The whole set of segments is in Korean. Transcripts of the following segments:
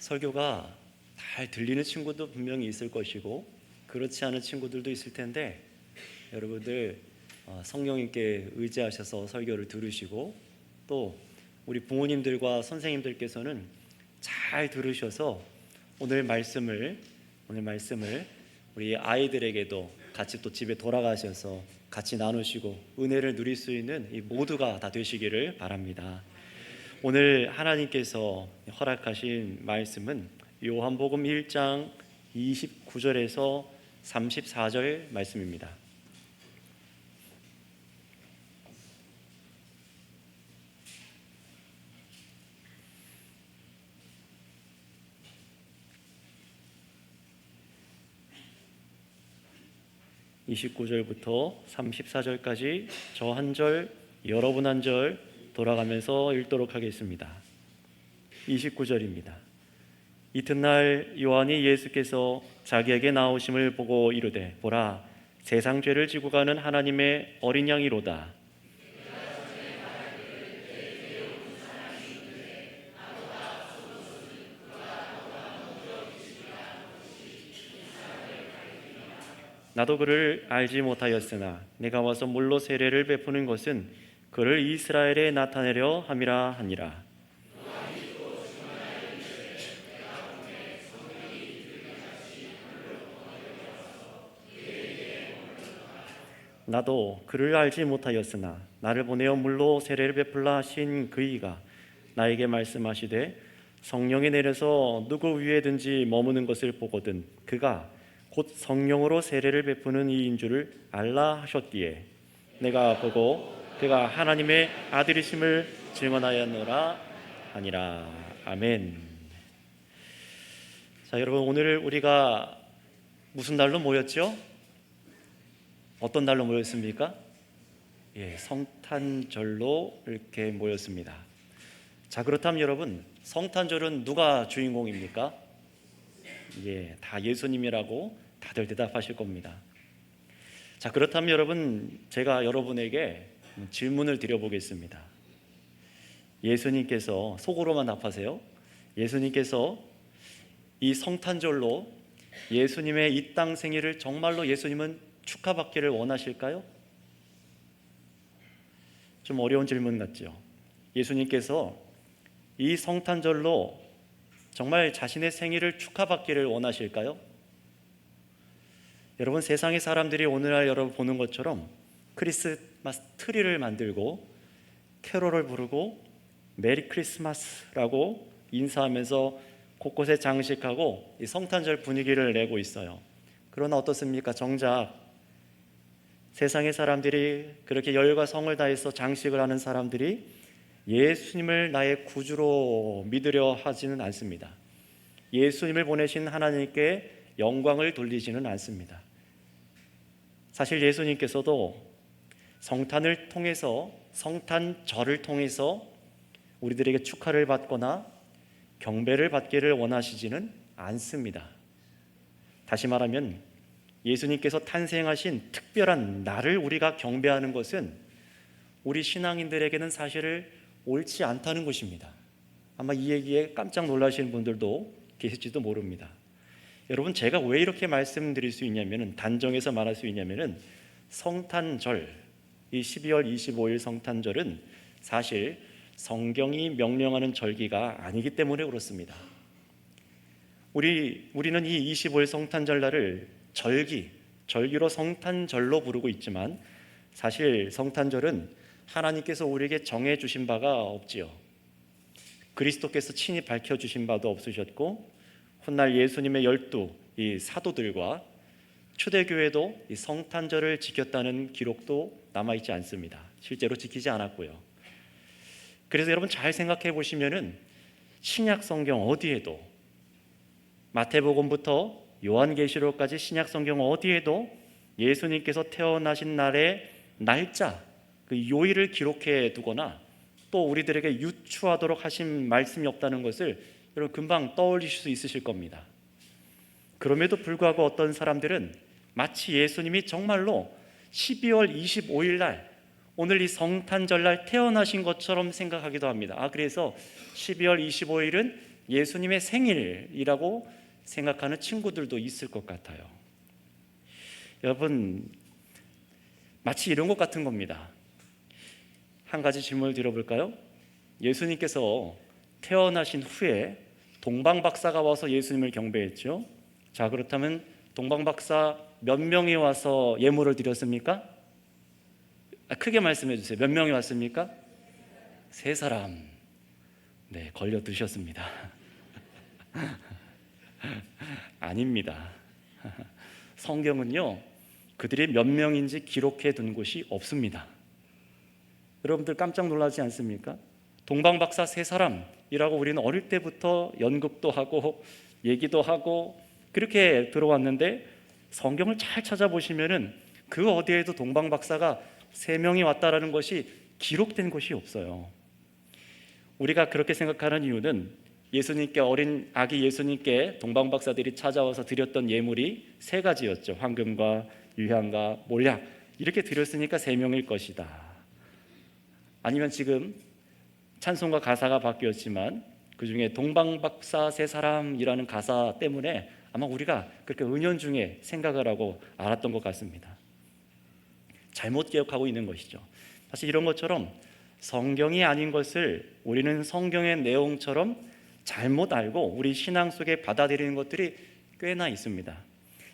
설교가 잘 들리는 친구도 분명히 있을 것이고 그렇지 않은 친구들도 있을 텐데, 여러분들 성령님께 의지하셔서 설교를 들으시고, 또 우리 부모님들과 선생님들께서는 잘 들으셔서 오늘 말씀을 우리 아이들에게도 같이 또 집에 돌아가셔서 같이 나누시고 은혜를 누릴 수 있는 이 모두가 다 되시기를 바랍니다. 오늘 하나님께서 허락하신 말씀은 요한복음 1장 29절에서 34절 말씀입니다. (29절부터) (34절까지) 저 한 절, 여러분 한 절 돌아가면서 읽도록 하겠습니다. 29절입니다. 이튿날 요한이 예수께서 자기에게 나오심을 보고 이르되, 보라, 세상 죄를 지고 가는 하나님의 어린 양이로다. 나도 그를 알지 못하였으나 내가 와서 물로 세례를 베푸는 것은 그를 이스라엘에 나타내려 함이라 하니라. 나도 그를 알지 못하였으나 나를 보내어 물로 세례를 베풀라 하신 그이가 나에게 말씀하시되, 성령이 내려서 누구 위에든지 머무는 것을 보거든 그가 곧 성령으로 세례를 베푸는 이인 줄을 알라 하셨기에 내가 보고 그가 하나님의 아들이심을 증언하였노라 하니라. 아멘. 자, 여러분, 오늘 우리가 무슨 날로 모였죠? 어떤 날로 모였습니까? 성탄절로 이렇게 모였습니다. 자, 그렇다면 여러분, 성탄절은 누가 주인공입니까? 다 예수님이라고 다들 대답하실 겁니다. 자, 그렇다면 여러분, 제가 여러분에게 질문을 드려보겠습니다. 예수님께서, 속으로만 답하세요. 예수님께서 이 성탄절로 예수님의 이 땅 생일을 정말로 예수님은 축하받기를 원하실까요? 좀 어려운 질문 같죠? 예수님께서 이 성탄절로 정말 자신의 생일을 축하받기를 원하실까요? 여러분, 세상의 사람들이 오늘날 여러분 보는 것처럼 크리스마스 트리를 만들고 캐롤을 부르고 메리 크리스마스라고 인사하면서 곳곳에 장식하고 이 성탄절 분위기를 내고 있어요. 그러나 어떻습니까? 정작 세상의 사람들이 그렇게 열과 성을 다해서 장식을 하는 사람들이 예수님을 나의 구주로 믿으려 하지는 않습니다. 예수님을 보내신 하나님께 영광을 돌리지는 않습니다. 사실 예수님께서도 성탄을 통해서, 성탄절을 통해서 우리들에게 축하를 받거나 경배를 받기를 원하시지는 않습니다. 다시 말하면 예수님께서 탄생하신 특별한 날을 우리가 경배하는 것은 우리 신앙인들에게는 사실 옳지 않다는 것입니다. 아마 이 얘기에 깜짝 놀라시는 분들도 계실지도 모릅니다. 여러분, 제가 왜 이렇게 말씀드릴 수 있냐면은, 단정해서 말할 수 있냐면은, 성탄절, 이 12월 25일 성탄절은 사실 성경이 명령하는 절기가 아니기 때문에 그렇습니다. 우리는 이 25일 성탄절 날을 절기로 성탄절로 부르고 있지만, 사실 성탄절은 하나님께서 우리에게 정해 주신 바가 없지요. 그리스도께서 친히 밝혀주신 바도 없으셨고, 훗날 예수님의 12 이 사도들과 초대교회도 이 성탄절을 지켰다는 기록도 남아있지 않습니다. 실제로 지키지 않았고요. 그래서 여러분, 잘 생각해 보시면은 신약 성경 어디에도, 마태복음부터 요한계시록까지 신약 성경 어디에도 예수님께서 태어나신 날의 날짜, 그 요일을 기록해 두거나 또 우리들에게 유추하도록 하신 말씀이 없다는 것을 여러분 금방 떠올리실 수 있으실 겁니다. 그럼에도 불구하고 어떤 사람들은 마치 예수님이 정말로 12월 25일 날, 오늘 이 성탄절 날 태어나신 것처럼 생각하기도 합니다. 그래서 12월 25일은 예수님의 생일이라고 생각하는 친구들도 있을 것 같아요. 여러분, 마치 이런 것 같은 겁니다. 한 가지 질문을 드려볼까요? 예수님께서 태어나신 후에 동방박사가 와서 예수님을 경배했죠. 자, 그렇다면 동방박사 몇 명이 와서 예물을 드렸습니까? 크게 말씀해 주세요. 몇 명이 왔습니까? 3사람. 네, 걸려 드셨습니다. 아닙니다. 성경은요, 그들이 몇 명인지 기록해 둔 곳이 없습니다. 여러분들 깜짝 놀라지 않습니까? 동방박사 3사람이라고 우리는 어릴 때부터 연극도 하고 얘기도 하고 그렇게 들어왔는데, 성경을 잘 찾아보시면은 그 어디에도 동방박사가 3명이 왔다라는 것이 기록된 것이 없어요. 우리가 그렇게 생각하는 이유는 예수님께, 어린 아기 예수님께 동방박사들이 찾아와서 드렸던 예물이 3가지였죠. 황금과 유향과 몰약, 이렇게 드렸으니까 3명일 것이다. 아니면 지금 찬송가 가사가 바뀌었지만 그 중에 동방박사 3사람이라는 가사 때문에 아마 우리가 그렇게 은연중에 생각을 하고 알았던 것 같습니다. 잘못 기억하고 있는 것이죠. 사실 이런 것처럼 성경이 아닌 것을 우리는 성경의 내용처럼 잘못 알고 우리 신앙 속에 받아들이는 것들이 꽤나 있습니다.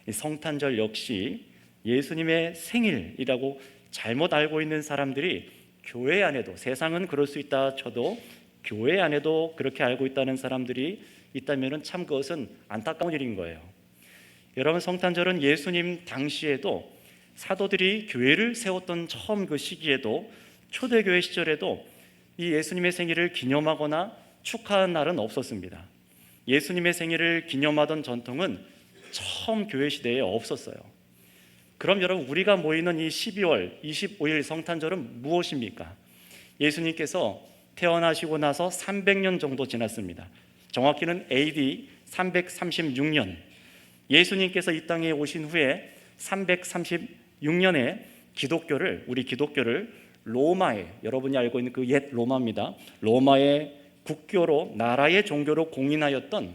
이 성탄절 역시 예수님의 생일이라고 잘못 알고 있는 사람들이 교회 안에도, 세상은 그럴 수 있다 쳐도 교회 안에도 그렇게 알고 있다는 사람들이 있다면 참 그것은 안타까운 일인 거예요. 여러분, 성탄절은 예수님 당시에도, 사도들이 교회를 세웠던 처음 그 시기에도, 초대교회 시절에도 이 예수님의 생일을 기념하거나 축하하는 날은 없었습니다. 예수님의 생일을 기념하던 전통은 처음 교회 시대에 없었어요. 그럼 여러분, 우리가 모이는 이 12월 25일 성탄절은 무엇입니까? 예수님께서 태어나시고 나서 300년 정도 지났습니다. 정확히는 AD 336년, 예수님께서 이 땅에 오신 후에 336년에 우리 기독교를 로마에, 여러분이 알고 있는 그 옛 로마입니다. 로마의 국교로, 나라의 종교로 공인하였던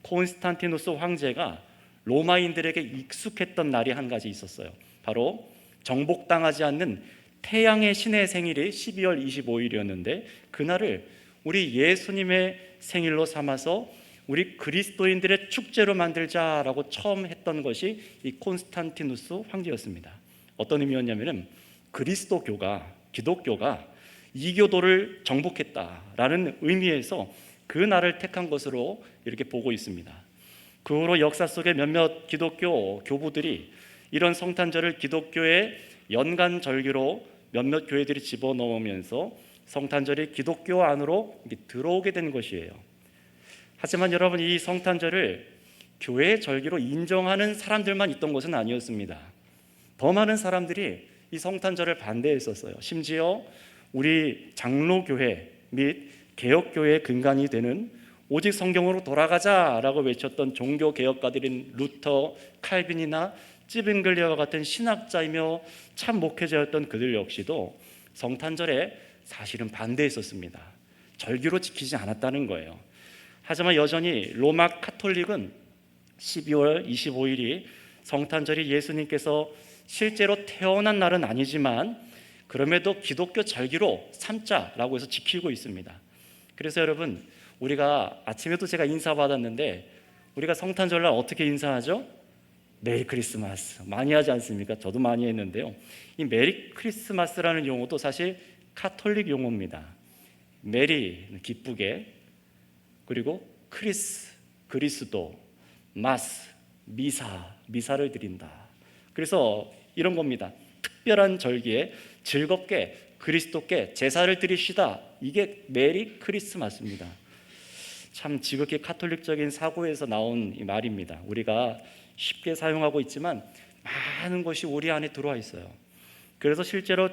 콘스탄티누스 황제가 로마인들에게 익숙했던 날이 한 가지 있었어요. 바로 정복당하지 않는 태양의 신의 생일이 12월 25일이었는데 그날을 우리 예수님의 생일로 삼아서 우리 그리스도인들의 축제로 만들자라고 처음 했던 것이 이 콘스탄티누스 황제였습니다. 어떤 의미였냐면은 그리스도교가, 기독교가 이교도를 정복했다라는 의미에서 그 날을 택한 것으로 이렇게 보고 있습니다. 그 후로 역사 속에 몇몇 기독교 교부들이 이런 성탄절을 기독교의 연간 절기로 몇몇 교회들이 집어넣으면서 성탄절이 기독교 안으로 들어오게 된 것이에요. 하지만 여러분, 이 성탄절을 교회의 절기로 인정하는 사람들만 있던 것은 아니었습니다. 더 많은 사람들이 이 성탄절을 반대했었어요. 심지어 우리 장로교회 및 개혁교회의 근간이 되는 오직 성경으로 돌아가자라고 외쳤던 종교개혁가들인 루터, 칼빈이나 찌빙글리아와 같은 신학자이며 참 목회자였던 그들 역시도 성탄절에 사실은 반대했었습니다. 절기로 지키지 않았다는 거예요. 하지만 여전히 로마 카톨릭은 12월 25일이 성탄절이 예수님께서 실제로 태어난 날은 아니지만 그럼에도 기독교 절기로 삼자라고 해서 지키고 있습니다. 그래서 여러분, 우리가 아침에도 제가 인사받았는데 우리가 성탄절날 어떻게 인사하죠? 메리 크리스마스 많이 하지 않습니까? 저도 많이 했는데요. 이 메리 크리스마스라는 용어도 사실 카톨릭 용어입니다. 메리는 기쁘게, 그리고 그리스도, 마스, 미사를 드린다. 그래서 이런 겁니다. 특별한 절기에 즐겁게 그리스도께 제사를 드리시다. 이게 메리 크리스마스입니다. 참 지극히 카톨릭적인 사고에서 나온 이 말입니다. 우리가 쉽게 사용하고 있지만 많은 것이 우리 안에 들어와 있어요. 그래서 실제로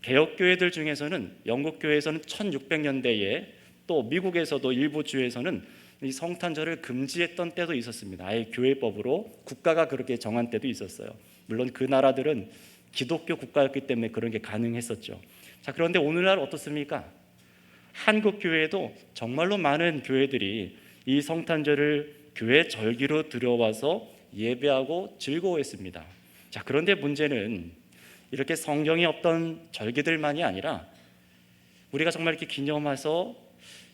개혁교회들 중에서는, 영국 교회에서는 1600년대에, 또 미국에서도 일부 주에서는 이 성탄절을 금지했던 때도 있었습니다. 아예 교회법으로 국가가 그렇게 정한 때도 있었어요. 물론 그 나라들은 기독교 국가였기 때문에 그런 게 가능했었죠. 자, 그런데 오늘날 어떻습니까? 한국 교회에도 정말로 많은 교회들이 이 성탄절을 교회 절기로 들여와서 예배하고 즐거워했습니다. 자, 그런데 문제는 이렇게 성경에 없던 절기들만이 아니라 우리가 정말 이렇게 기념해서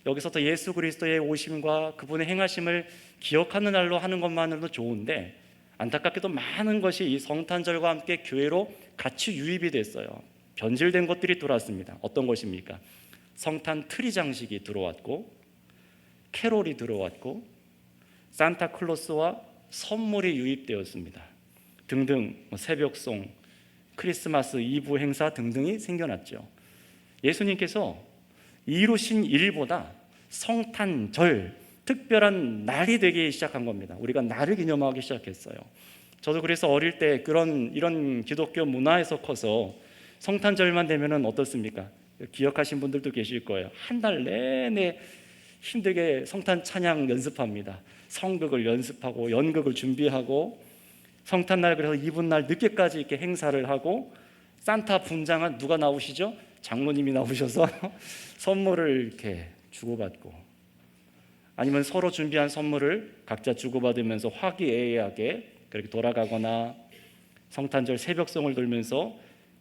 여기서부터 예수 그리스도의 오심과 그분의 행하심을 기억하는 날로 하는 것만으로도 좋은데, 안타깝게도 많은 것이 이 성탄절과 함께 교회로 같이 유입이 됐어요. 변질된 것들이 들어왔습니다. 어떤 것입니까? 성탄 트리 장식이 들어왔고, 캐롤이 들어왔고, 산타클로스와 선물이 유입되었습니다. 등등, 새벽송, 크리스마스 이브 행사 등등이 생겨났죠. 예수님께서 이루신 일보다 성탄절, 특별한 날이 되기 시작한 겁니다. 우리가 날을 기념하기 시작했어요. 저도 그래서 어릴 때 이런 기독교 문화에서 커서 성탄절만 되면은 어떻습니까? 기억하신 분들도 계실 거예요. 한 달 내내 힘들게 성탄 찬양 연습합니다. 성극을 연습하고 연극을 준비하고, 성탄날 그래서 이브날 늦게까지 이렇게 행사를 하고, 산타 분장은 누가 나오시죠? 장로님이 나오셔서 선물을 이렇게 주고받고, 아니면 서로 준비한 선물을 각자 주고받으면서 화기애애하게 그렇게 돌아가거나, 성탄절 새벽송을 들면서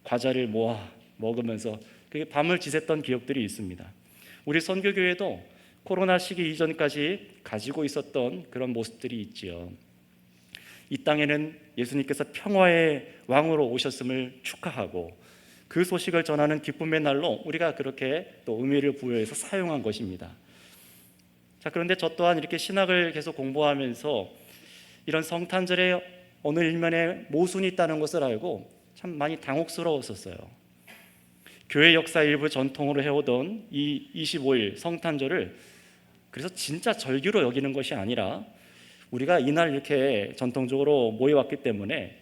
과자를 모아 먹으면서 그게 밤을 지샜던 기억들이 있습니다. 우리 선교교회도 코로나 시기 이전까지 가지고 있었던 그런 모습들이 있지요. 이 땅에는 예수님께서 평화의 왕으로 오셨음을 축하하고 그 소식을 전하는 기쁨의 날로 우리가 그렇게 또 의미를 부여해서 사용한 것입니다. 자, 그런데 저 또한 이렇게 신학을 계속 공부하면서 이런 성탄절에 어느 일면에 모순이 있다는 것을 알고 참 많이 당혹스러웠었어요. 교회 역사 일부 전통으로 해오던 이 25일 성탄절을 그래서 진짜 절기로 여기는 것이 아니라, 우리가 이날 이렇게 전통적으로 모여왔기 때문에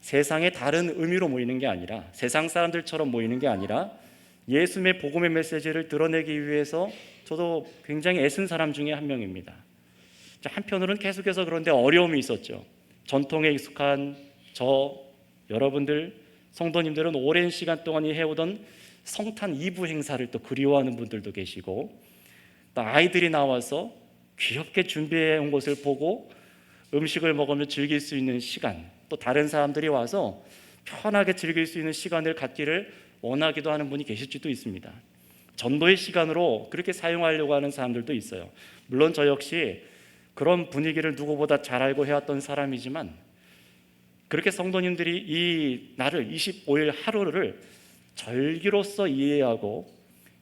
세상의 다른 의미로 모이는 게 아니라, 세상 사람들처럼 모이는 게 아니라 예수님의 복음의 메시지를 드러내기 위해서 저도 굉장히 애쓴 사람 중에 한 명입니다. 한편으로는 계속해서 그런데 어려움이 있었죠. 전통에 익숙한 여러분들 성도님들은 오랜 시간 동안 해오던 성탄 이브 행사를 또 그리워하는 분들도 계시고, 또 아이들이 나와서 귀엽게 준비해 온 것을 보고 음식을 먹으며 즐길 수 있는 시간, 또 다른 사람들이 와서 편하게 즐길 수 있는 시간을 갖기를 원하기도 하는 분이 계실지도 있습니다. 전도의 시간으로 그렇게 사용하려고 하는 사람들도 있어요. 물론 저 역시 그런 분위기를 누구보다 잘 알고 해왔던 사람이지만, 그렇게 성도님들이 이 날을 25일 하루를 절기로서 이해하고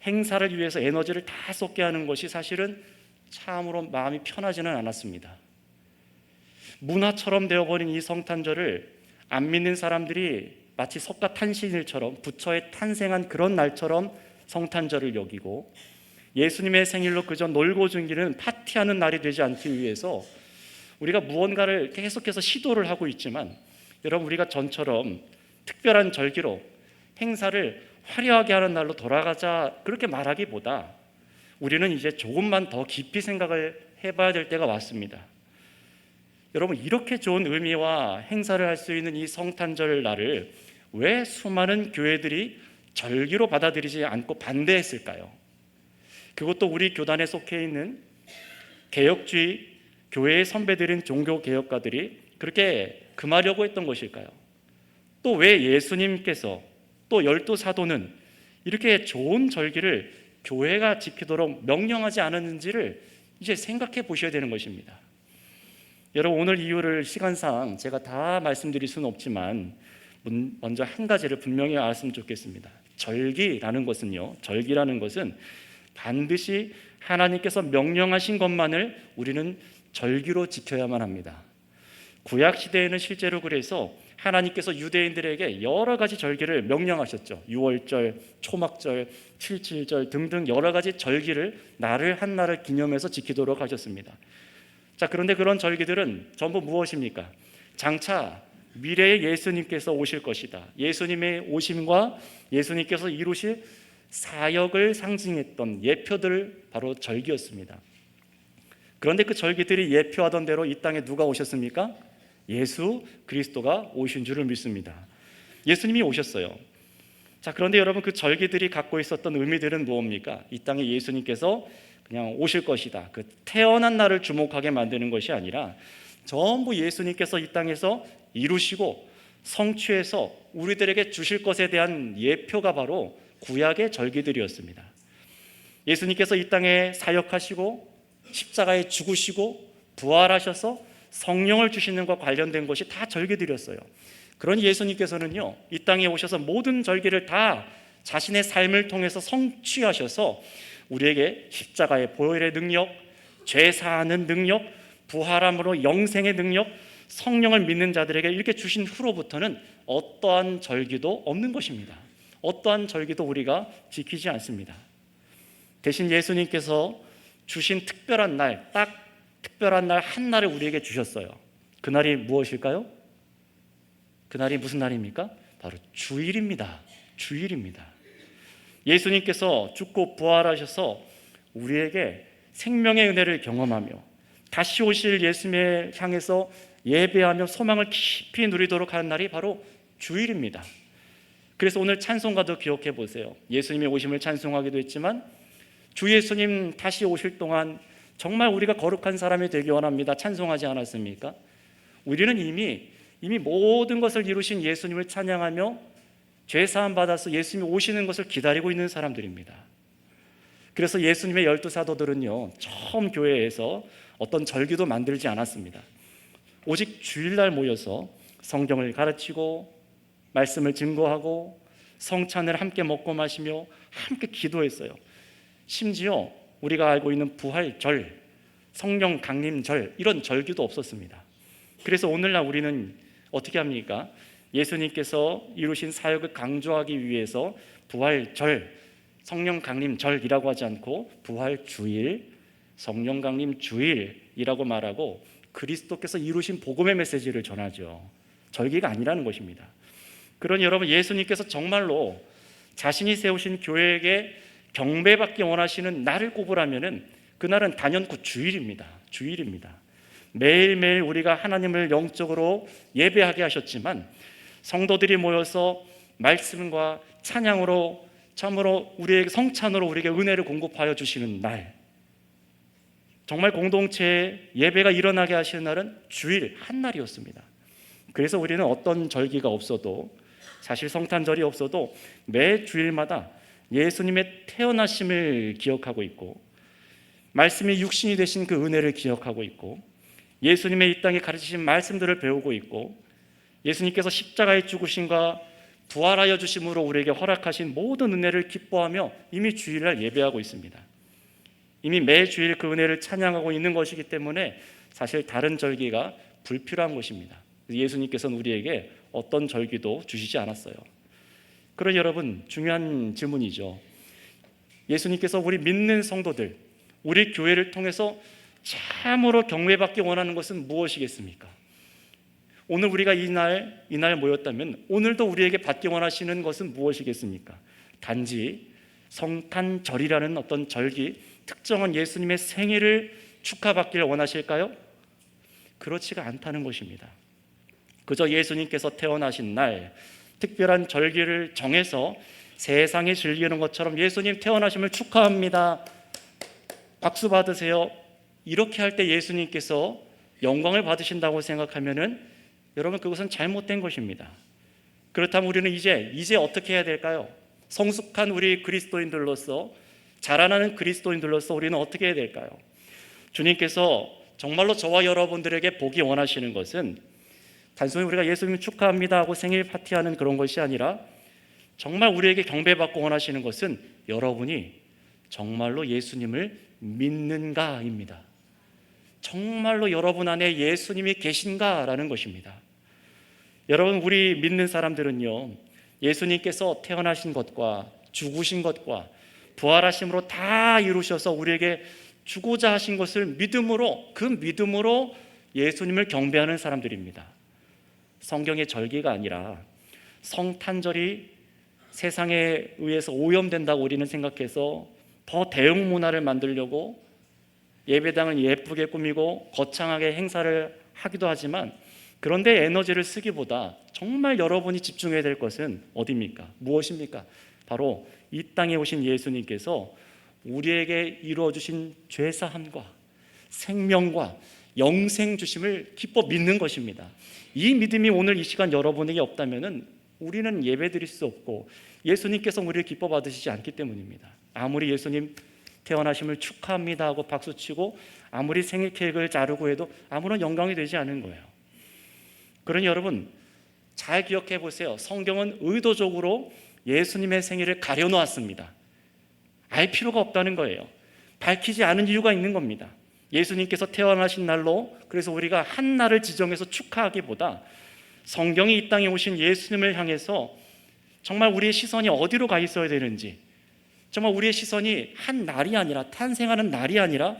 행사를 위해서 에너지를 다 쏟게 하는 것이 사실은 참으로 마음이 편하지는 않았습니다. 문화처럼 되어버린 이 성탄절을 안 믿는 사람들이 마치 석가탄신일처럼 부처의 탄생한 그런 날처럼 성탄절을 여기고, 예수님의 생일로 그저 놀고 즐기는 파티하는 날이 되지 않기 위해서 우리가 무언가를 계속해서 시도를 하고 있지만, 여러분, 우리가 전처럼 특별한 절기로 행사를 화려하게 하는 날로 돌아가자 그렇게 말하기보다 우리는 이제 조금만 더 깊이 생각을 해봐야 될 때가 왔습니다. 여러분, 이렇게 좋은 의미와 행사를 할 수 있는 이 성탄절 날을 왜 수많은 교회들이 절기로 받아들이지 않고 반대했을까요? 그것도 우리 교단에 속해 있는 개혁주의 교회의 선배들인 종교개혁가들이 그렇게 금하려고 했던 것일까요? 또 왜 예수님께서, 또 12사도는 이렇게 좋은 절기를 교회가 지키도록 명령하지 않았는지를 이제 생각해 보셔야 되는 것입니다. 여러분, 오늘 이유를 시간상 제가 다 말씀드릴 수는 없지만 먼저 한 가지를 분명히 알았으면 좋겠습니다. 절기라는 것은 반드시 하나님께서 명령하신 것만을 우리는 절기로 지켜야만 합니다. 구약 시대에는 실제로 그래서 하나님께서 유대인들에게 여러 가지 절기를 명령하셨죠. 6월절, 초막절, 77절 등등 여러 가지 절기를 한 날을 기념해서 지키도록 하셨습니다. 자, 그런데 그런 절기들은 전부 무엇입니까? 장차 미래의 예수님께서 오실 것이다, 예수님의 오심과 예수님께서 이루실 사역을 상징했던 예표들, 바로 절기였습니다. 그런데 그 절기들이 예표하던 대로 이 땅에 누가 오셨습니까? 예수 그리스도가 오신 줄을 믿습니다. 예수님이 오셨어요. 자, 그런데 여러분, 그 절기들이 갖고 있었던 의미들은 무엇입니까? 이 땅에 예수님께서 그냥 오실 것이다, 그 태어난 날을 주목하게 만드는 것이 아니라 전부 예수님께서 이 땅에서 이루시고 성취해서 우리들에게 주실 것에 대한 예표가 바로 구약의 절기들이었습니다. 예수님께서 이 땅에 사역하시고 십자가에 죽으시고 부활하셔서 성령을 주시는 것과 관련된 것이 다 절기들이었어요. 그러니 예수님께서는요, 이 땅에 오셔서 모든 절기를 다 자신의 삶을 통해서 성취하셔서 우리에게 십자가의 보혈의 능력, 죄 사하는 능력, 부활함으로 영생의 능력, 성령을 믿는 자들에게 이렇게 주신 후로부터는 어떠한 절기도 없는 것입니다. 어떠한 절기도 우리가 지키지 않습니다. 대신 예수님께서 주신 특별한 날, 딱 특별한 날 한 날을 우리에게 주셨어요. 그날이 무엇일까요? 그날이 무슨 날입니까? 바로 주일입니다. 주일입니다. 예수님께서 죽고 부활하셔서 우리에게 생명의 은혜를 경험하며 다시 오실 예수님을 향해서 예배하며 소망을 깊이 누리도록 하는 날이 바로 주일입니다. 그래서 오늘 찬송가도 기억해 보세요. 예수님의 오심을 찬송하기도 했지만 주 예수님 다시 오실 동안 정말 우리가 거룩한 사람이 되기 원합니다, 찬송하지 않았습니까? 우리는 이미 모든 것을 이루신 예수님을 찬양하며 죄사함 받아서 예수님이 오시는 것을 기다리고 있는 사람들입니다. 그래서 예수님의 12사도들은요, 처음 교회에서 어떤 절기도 만들지 않았습니다. 오직 주일날 모여서 성경을 가르치고 말씀을 증거하고 성찬을 함께 먹고 마시며 함께 기도했어요. 심지어 우리가 알고 있는 부활절, 성령 강림절, 이런 절기도 없었습니다. 그래서 오늘날 우리는 어떻게 합니까? 예수님께서 이루신 사역을 강조하기 위해서 부활절, 성령 강림절이라고 하지 않고 부활주일, 성령 강림주일이라고 말하고 그리스도께서 이루신 복음의 메시지를 전하죠. 절기가 아니라는 것입니다. 그러니 여러분, 예수님께서 정말로 자신이 세우신 교회에게 경배받기 원하시는 날을 꼽으라면은 그날은 단연코 주일입니다. 주일입니다. 매일매일 우리가 하나님을 영적으로 예배하게 하셨지만 성도들이 모여서 말씀과 찬양으로 참으로 우리에게 성찬으로 우리에게 은혜를 공급하여 주시는 날, 정말 공동체의 예배가 일어나게 하시는 날은 주일 한 날이었습니다. 그래서 우리는 어떤 절기가 없어도, 사실 성탄절이 없어도 매 주일마다 예수님의 태어나심을 기억하고 있고 말씀이 육신이 되신 그 은혜를 기억하고 있고 예수님의 이 땅에 가르치신 말씀들을 배우고 있고 예수님께서 십자가에 죽으심과 부활하여 주심으로 우리에게 허락하신 모든 은혜를 기뻐하며 이미 주일날 예배하고 있습니다. 이미 매주일 그 은혜를 찬양하고 있는 것이기 때문에 사실 다른 절기가 불필요한 것입니다. 예수님께서는 우리에게 어떤 절기도 주시지 않았어요. 그러니 여러분, 중요한 질문이죠. 예수님께서 우리 믿는 성도들, 우리 교회를 통해서 참으로 경외받기 원하는 것은 무엇이겠습니까? 오늘 우리가 이날 모였다면 오늘도 우리에게 받기 원하시는 것은 무엇이겠습니까? 단지 성탄절이라는 어떤 절기, 특정한 예수님의 생일을 축하받기를 원하실까요? 그렇지가 않다는 것입니다. 그저 예수님께서 태어나신 날 특별한 절기를 정해서 세상에 즐기는 것처럼 예수님 태어나심을 축하합니다, 박수 받으세요, 이렇게 할 때 예수님께서 영광을 받으신다고 생각하면은 여러분, 그것은 잘못된 것입니다. 그렇다면 우리는 이제 어떻게 해야 될까요? 성숙한 우리 그리스도인들로서, 자라나는 그리스도인들로서 우리는 어떻게 해야 될까요? 주님께서 정말로 저와 여러분들에게 보기 원하시는 것은 단순히 우리가 예수님 축하합니다 하고 생일 파티하는 그런 것이 아니라 정말 우리에게 경배받고 원하시는 것은 여러분이 정말로 예수님을 믿는가입니다. 정말로 여러분 안에 예수님이 계신가라는 것입니다. 여러분, 우리 믿는 사람들은요, 예수님께서 태어나신 것과 죽으신 것과 부활하심으로 다 이루셔서 우리에게 주고자 하신 것을 믿음으로, 그 믿음으로 예수님을 경배하는 사람들입니다. 성경의 절기가 아니라 성탄절이 세상에 의해서 오염된다고 우리는 생각해서 더 대형 문화를 만들려고 예배당을 예쁘게 꾸미고 거창하게 행사를 하기도 하지만, 그런데 에너지를 쓰기보다 정말 여러분이 집중해야 될 것은 어디입니까? 무엇입니까? 바로 이 땅에 오신 예수님께서 우리에게 이루어 주신 죄 사함과 생명과 영생 주심을 기뻐 믿는 것입니다. 이 믿음이 오늘 이 시간 여러분에게 없다면 우리는 예배드릴 수 없고 예수님께서 우리를 기뻐 받으시지 않기 때문입니다. 아무리 예수님 태어나심을 축하합니다 하고 박수치고 아무리 생일 케이크를 자르고 해도 아무런 영광이 되지 않은 거예요. 그러니 여러분 잘 기억해 보세요. 성경은 의도적으로 예수님의 생일을 가려놓았습니다. 알 필요가 없다는 거예요. 밝히지 않은 이유가 있는 겁니다. 예수님께서 태어나신 날로 그래서 우리가 한 날을 지정해서 축하하기보다 성경이 이 땅에 오신 예수님을 향해서 정말 우리의 시선이 어디로 가 있어야 되는지, 정말 우리의 시선이 한 날이 아니라 탄생하는 날이 아니라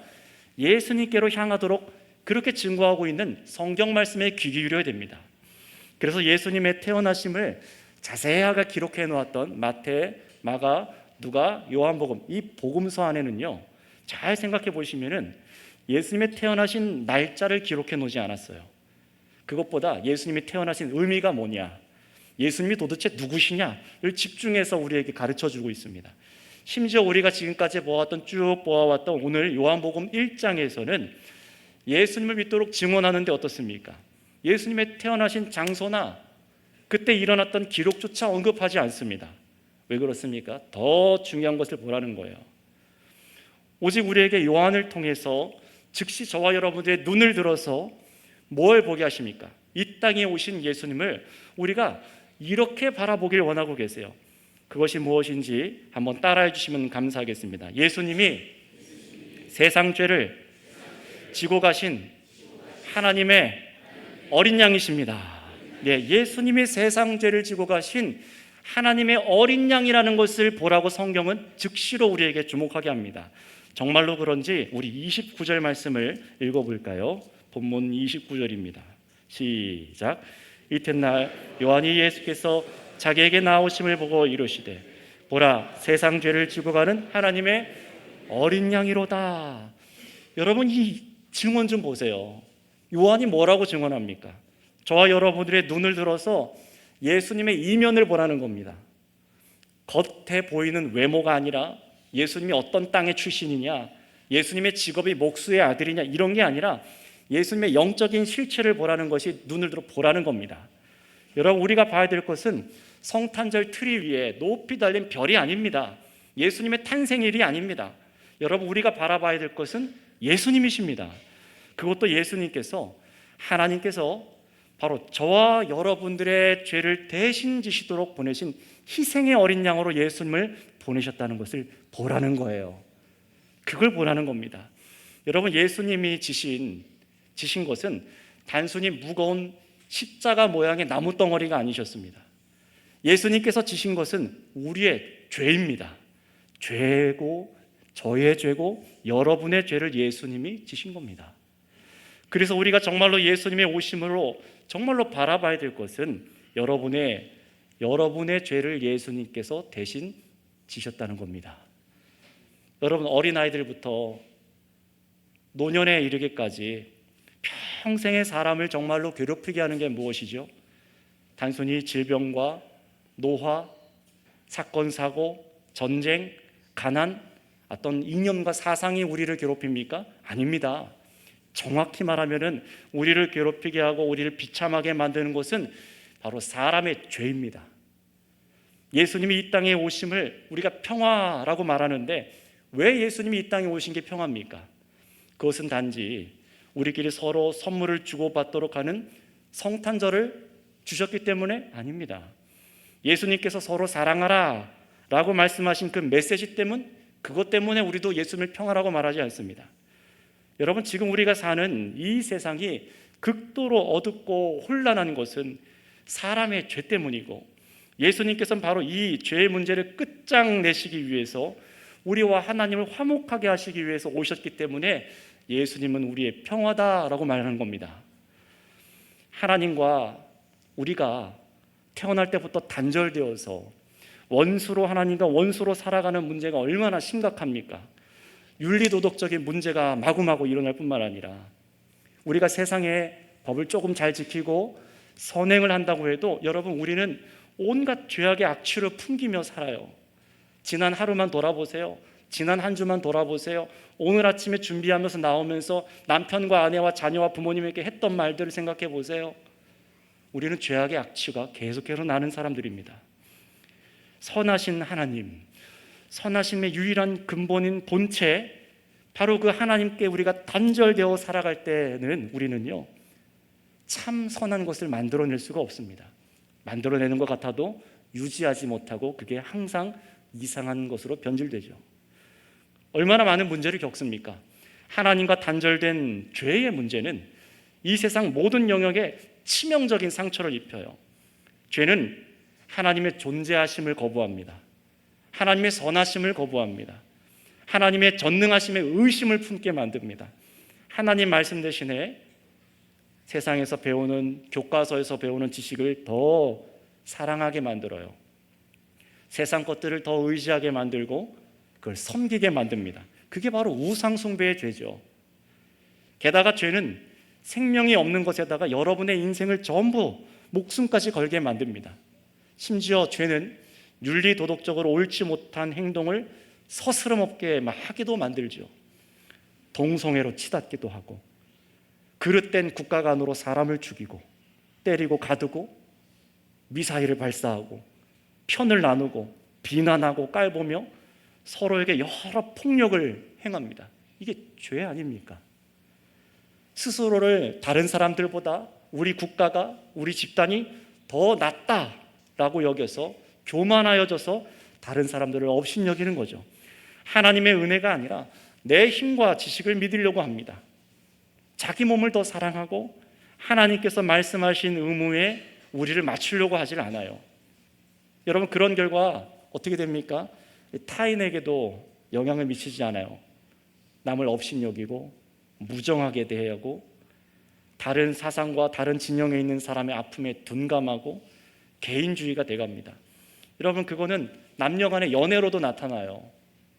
예수님께로 향하도록 그렇게 증거하고 있는 성경 말씀에 귀 기울여야 됩니다. 그래서 예수님의 태어나심을 자세하게 기록해 놓았던 마태, 마가, 누가, 요한복음 이 복음서 안에는요, 잘 생각해 보시면은 예수님의 태어나신 날짜를 기록해 놓지 않았어요. 그것보다 예수님이 태어나신 의미가 뭐냐, 예수님이 도대체 누구시냐를 집중해서 우리에게 가르쳐 주고 있습니다. 심지어 우리가 지금까지 쭉 보아왔던 오늘 요한복음 1장에서는 예수님을 믿도록 증언하는데 어떻습니까? 예수님의 태어나신 장소나 그때 일어났던 기록조차 언급하지 않습니다. 왜 그렇습니까? 더 중요한 것을 보라는 거예요. 오직 우리에게 요한을 통해서 즉시 저와 여러분들의 눈을 들어서 뭘 보게 하십니까? 이 땅에 오신 예수님을 우리가 이렇게 바라보길 원하고 계세요. 그것이 무엇인지 한번 따라해 주시면 감사하겠습니다. 예수님이 세상 죄를 지고 가신 하나님의 어린 양이십니다. 네, 예수님이 세상 죄를 지고 가신 하나님의 어린 양이라는 것을 보라고 성경은 즉시로 우리에게 주목하게 합니다. 정말로 그런지 우리 29절 말씀을 읽어볼까요? 본문 29절입니다. 시작. 이튿날 요한이 예수께서 자기에게 나오심을 보고 이르시되 보라 세상 죄를 지고 가는 하나님의 어린 양이로다. 여러분 이 증언 좀 보세요. 요한이 뭐라고 증언합니까? 저와 여러분들의 눈을 들어서 예수님의 이면을 보라는 겁니다. 겉에 보이는 외모가 아니라 예수님이 어떤 땅의 출신이냐, 예수님의 직업이 목수의 아들이냐 이런 게 아니라 예수님의 영적인 실체를 보라는 것이 눈을 들어 보라는 겁니다. 여러분 우리가 봐야 될 것은 성탄절 트리 위에 높이 달린 별이 아닙니다. 예수님의 탄생일이 아닙니다. 여러분 우리가 바라봐야 될 것은 예수님이십니다. 그것도 예수님께서 하나님께서 바로 저와 여러분들의 죄를 대신 지시도록 보내신 희생의 어린 양으로 예수님을 보내셨다는 것을 보라는 거예요. 그걸 보라는 겁니다. 여러분 예수님이 지신 것은 단순히 무거운 십자가 모양의 나무 덩어리가 아니셨습니다. 예수님께서 지신 것은 우리의 죄입니다. 죄고 저의 죄고 여러분의 죄를 예수님이 지신 겁니다. 그래서 우리가 정말로 예수님의 오심으로 정말로 바라봐야 될 것은 여러분의 죄를 예수님께서 대신 지셨다는 겁니다. 여러분 어린아이들부터 노년에 이르기까지 평생의 사람을 정말로 괴롭히게 하는 게 무엇이죠? 단순히 질병과 노화, 사건, 사고, 전쟁, 가난, 어떤 이념과 사상이 우리를 괴롭힙니까? 아닙니다. 정확히 말하면 우리를 괴롭히게 하고 우리를 비참하게 만드는 것은 바로 사람의 죄입니다. 예수님이 이 땅에 오심을 우리가 평화라고 말하는데 왜 예수님이 이 땅에 오신 게 평화입니까? 그것은 단지 우리끼리 서로 선물을 주고받도록 하는 성탄절을 주셨기 때문에 아닙니다. 예수님께서 서로 사랑하라 라고 말씀하신 그 메시지 때문, 그것 때문에 우리도 예수님을 평화라고 말하지 않습니다. 여러분 지금 우리가 사는 이 세상이 극도로 어둡고 혼란한 것은 사람의 죄 때문이고 예수님께서는 바로 이 죄의 문제를 끝장내시기 위해서 우리와 하나님을 화목하게 하시기 위해서 오셨기 때문에 예수님은 우리의 평화다라고 말하는 겁니다. 하나님과 우리가 태어날 때부터 단절되어서 원수로 하나님과 원수로 살아가는 문제가 얼마나 심각합니까? 윤리도덕적인 문제가 마구마구 일어날 뿐만 아니라 우리가 세상의 법을 조금 잘 지키고 선행을 한다고 해도 여러분 우리는 온갖 죄악의 악취를 풍기며 살아요. 지난 하루만 돌아보세요. 지난 한 주만 돌아보세요. 오늘 아침에 준비하면서 나오면서 남편과 아내와 자녀와 부모님에게 했던 말들을 생각해 보세요. 우리는 죄악의 악취가 계속해서 나는 사람들입니다. 선하신 하나님, 선하심의 유일한 근본인 본체, 바로 그 하나님께 우리가 단절되어 살아갈 때는 우리는요, 참 선한 것을 만들어낼 수가 없습니다. 만들어내는 것 같아도 유지하지 못하고 그게 항상 이상한 것으로 변질되죠. 얼마나 많은 문제를 겪습니까? 하나님과 단절된 죄의 문제는 이 세상 모든 영역에 치명적인 상처를 입혀요. 죄는 하나님의 존재하심을 거부합니다. 하나님의 선하심을 거부합니다. 하나님의 전능하심에 의심을 품게 만듭니다. 하나님 말씀 대신에 세상에서 배우는, 교과서에서 배우는 지식을 더 사랑하게 만들어요. 세상 것들을 더 의지하게 만들고 그걸 섬기게 만듭니다. 그게 바로 우상숭배의 죄죠. 게다가 죄는 생명이 없는 것에다가 여러분의 인생을 전부 목숨까지 걸게 만듭니다. 심지어 죄는 윤리도덕적으로 옳지 못한 행동을 서스럼없게 하기도 만들죠. 동성애로 치닫기도 하고, 그릇된 국가간으로 사람을 죽이고 때리고 가두고 미사일을 발사하고 편을 나누고 비난하고 깔보며 서로에게 여러 폭력을 행합니다. 이게 죄 아닙니까? 스스로를 다른 사람들보다 우리 국가가, 우리 집단이 더 낫다라고 여겨서 교만하여져서 다른 사람들을 업신여기는 거죠. 하나님의 은혜가 아니라 내 힘과 지식을 믿으려고 합니다. 자기 몸을 더 사랑하고 하나님께서 말씀하신 의무에 우리를 맞추려고 하질 않아요. 여러분, 그런 결과 어떻게 됩니까? 타인에게도 영향을 미치지 않아요. 남을 업신여기고 무정하게 대하고 다른 사상과 다른 진영에 있는 사람의 아픔에 둔감하고 개인주의가 돼갑니다. 여러분, 그거는 남녀 간의 연애로도 나타나요.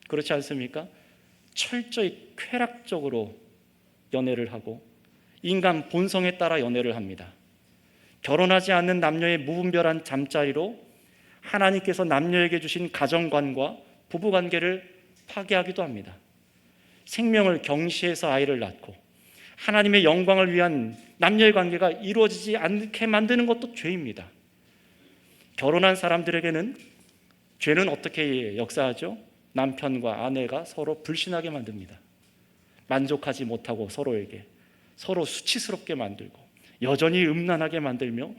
그렇지 않습니까? 철저히 쾌락적으로 연애를 하고 인간 본성에 따라 연애를 합니다. 결혼하지 않는 남녀의 무분별한 잠자리로 하나님께서 남녀에게 주신 가정관과 부부관계를 파괴하기도 합니다. 생명을 경시해서 아이를 낳고 하나님의 영광을 위한 남녀의 관계가 이루어지지 않게 만드는 것도 죄입니다. 결혼한 사람들에게는 죄는 어떻게 역사하죠? 남편과 아내가 서로 불신하게 만듭니다. 만족하지 못하고 서로에게 서로 수치스럽게 만들고 여전히 음란하게 만들며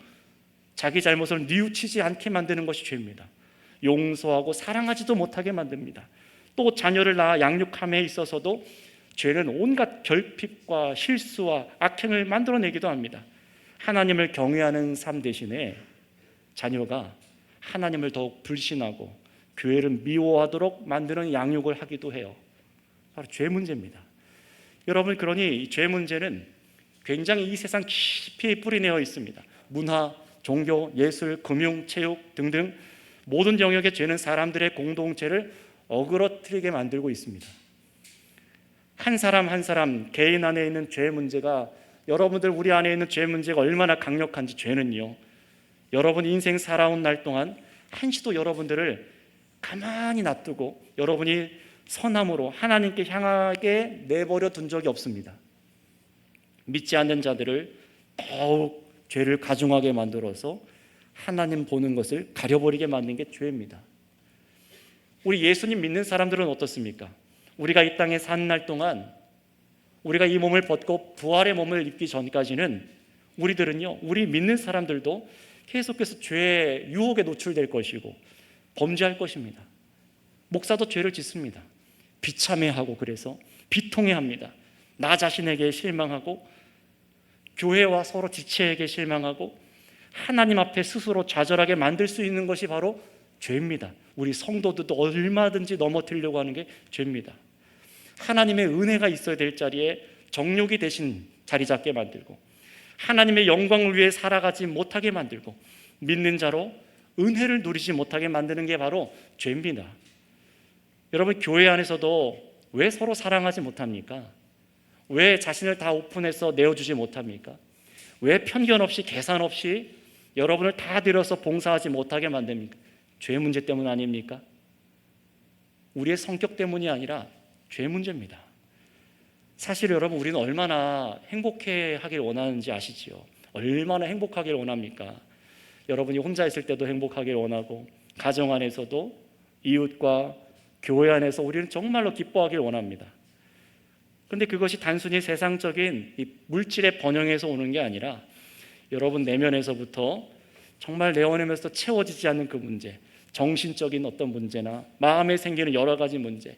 자기 잘못을 뉘우치지 않게 만드는 것이 죄입니다. 용서하고 사랑하지도 못하게 만듭니다. 또 자녀를 낳아 양육함에 있어서도 죄는 온갖 결핍과 실수와 악행을 만들어내기도 합니다. 하나님을 경외하는 삶 대신에 자녀가 하나님을 더욱 불신하고 교회를 미워하도록 만드는 양육을 하기도 해요. 바로 죄 문제입니다. 여러분, 그러니 이 죄 문제는 굉장히 이 세상 깊이 뿌리내어 있습니다. 문화, 종교, 예술, 금융, 체육 등등 모든 영역의 죄는 사람들의 공동체를 어그러뜨리게 만들고 있습니다. 한 사람 한 사람 개인 안에 있는 죄 문제가, 여러분들 우리 안에 있는 죄 문제가 얼마나 강력한지, 죄는요, 여러분 인생 살아온 날 동안 한시도 여러분들을 가만히 놔두고 여러분이 선함으로 하나님께 향하게 내버려 둔 적이 없습니다. 믿지 않는 자들을 더욱 죄를 가중하게 만들어서 하나님 보는 것을 가려버리게 만든 게 죄입니다. 우리 예수님 믿는 사람들은 어떻습니까? 우리가 이 땅에 사는 날 동안 우리가 이 몸을 벗고 부활의 몸을 입기 전까지는 우리들은요, 우리 믿는 사람들도 계속해서 죄의 유혹에 노출될 것이고 범죄할 것입니다. 목사도 죄를 짓습니다. 비참해하고 그래서 비통해합니다. 나 자신에게 실망하고 교회와 서로 지체에게 실망하고 하나님 앞에 스스로 좌절하게 만들 수 있는 것이 바로 죄입니다. 우리 성도들도 얼마든지 넘어뜨리려고 하는 게 죄입니다. 하나님의 은혜가 있어야 될 자리에 정욕이 대신 자리 잡게 만들고 하나님의 영광을 위해 살아가지 못하게 만들고 믿는 자로 은혜를 누리지 못하게 만드는 게 바로 죄입니다. 여러분, 교회 안에서도 왜 서로 사랑하지 못합니까? 왜 자신을 다 오픈해서 내어주지 못합니까? 왜 편견 없이 계산 없이 여러분을 다 들여서 봉사하지 못하게 만듭니까? 죄 문제 때문 아닙니까? 우리의 성격 때문이 아니라 죄 문제입니다. 사실 여러분, 우리는 얼마나 행복해 하길 원하는지 아시지요? 얼마나 행복하길 원합니까? 여러분이 혼자 있을 때도 행복하길 원하고, 가정 안에서도, 이웃과 교회 안에서 우리는 정말로 기뻐하길 원합니다. 그런데 그것이 단순히 세상적인 이 물질의 번영에서 오는 게 아니라 여러분 내면에서부터 정말 내 안에서 채워지지 않는 그 문제, 정신적인 어떤 문제나 마음에 생기는 여러 가지 문제,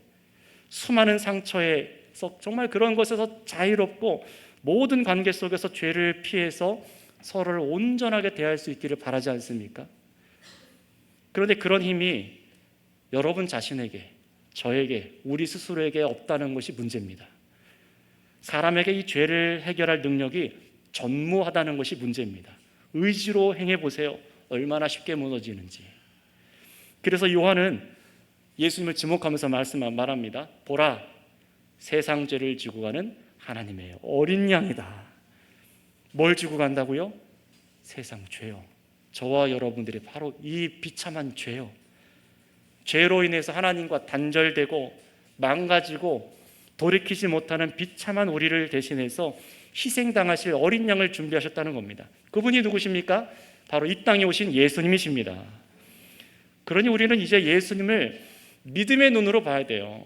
수많은 상처에서 정말 그런 것에서 자유롭고 모든 관계 속에서 죄를 피해서 서로를 온전하게 대할 수 있기를 바라지 않습니까? 그런데 그런 힘이 여러분 자신에게, 저에게, 우리 스스로에게 없다는 것이 문제입니다. 사람에게 이 죄를 해결할 능력이 전무하다는 것이 문제입니다. 의지로 행해보세요. 얼마나 쉽게 무너지는지. 그래서 요한은 예수님을 지목하면서 말합니다. 보라, 세상 죄를 지고 가는 하나님의 어린 양이다. 뭘 지고 간다고요? 세상 죄요. 저와 여러분들이 바로 이 비참한 죄요. 죄로 인해서 하나님과 단절되고 망가지고 돌이키지 못하는 비참한 우리를 대신해서 희생당하실 어린 양을 준비하셨다는 겁니다. 그분이 누구십니까? 바로 이 땅에 오신 예수님이십니다. 그러니 우리는 이제 예수님을 믿음의 눈으로 봐야 돼요.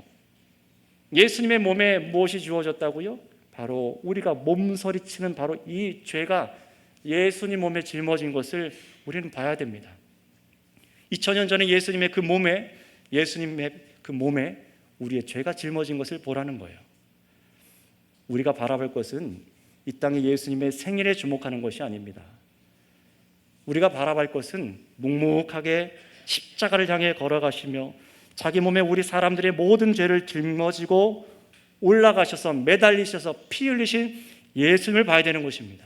예수님의 몸에 무엇이 주어졌다고요? 바로 우리가 몸서리치는 바로 이 죄가 예수님 몸에 짊어진 것을 우리는 봐야 됩니다. 2000년 전에 예수님의 그 몸에 우리의 죄가 짊어진 것을 보라는 거예요. 우리가 바라볼 것은 이 땅의 예수님의 생일에 주목하는 것이 아닙니다. 우리가 바라볼 것은 묵묵하게 십자가를 향해 걸어가시며 자기 몸에 우리 사람들의 모든 죄를 짊어지고 올라가셔서 매달리셔서 피 흘리신 예수님을 봐야 되는 것입니다.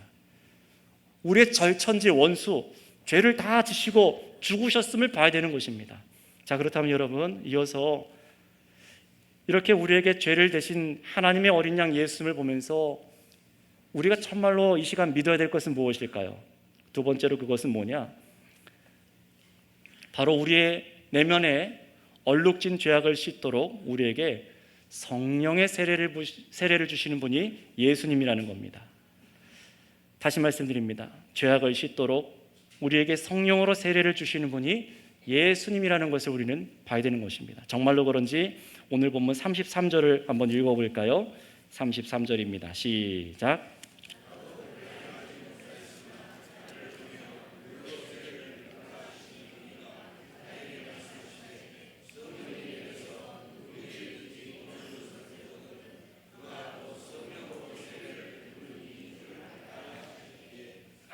우리의 절천지 원수, 죄를 다 지시고 죽으셨음을 봐야 되는 것입니다. 자, 그렇다면 여러분, 이어서 이렇게 우리에게 죄를 대신 하나님의 어린 양 예수님을 보면서 우리가 정말로 이 시간 믿어야 될 것은 무엇일까요? 두 번째로 그것은 뭐냐? 바로 우리의 내면에 얼룩진 죄악을 씻도록 우리에게 성령의 세례를 주시는 분이 예수님이라는 겁니다. 다시 말씀드립니다. 죄악을 씻도록 우리에게 성령으로 세례를 주시는 분이 예수님이라는 것을 우리는 봐야 되는 것입니다. 정말로 그런지 오늘 본문 33절을 한번 읽어볼까요? 33절입니다. 시작.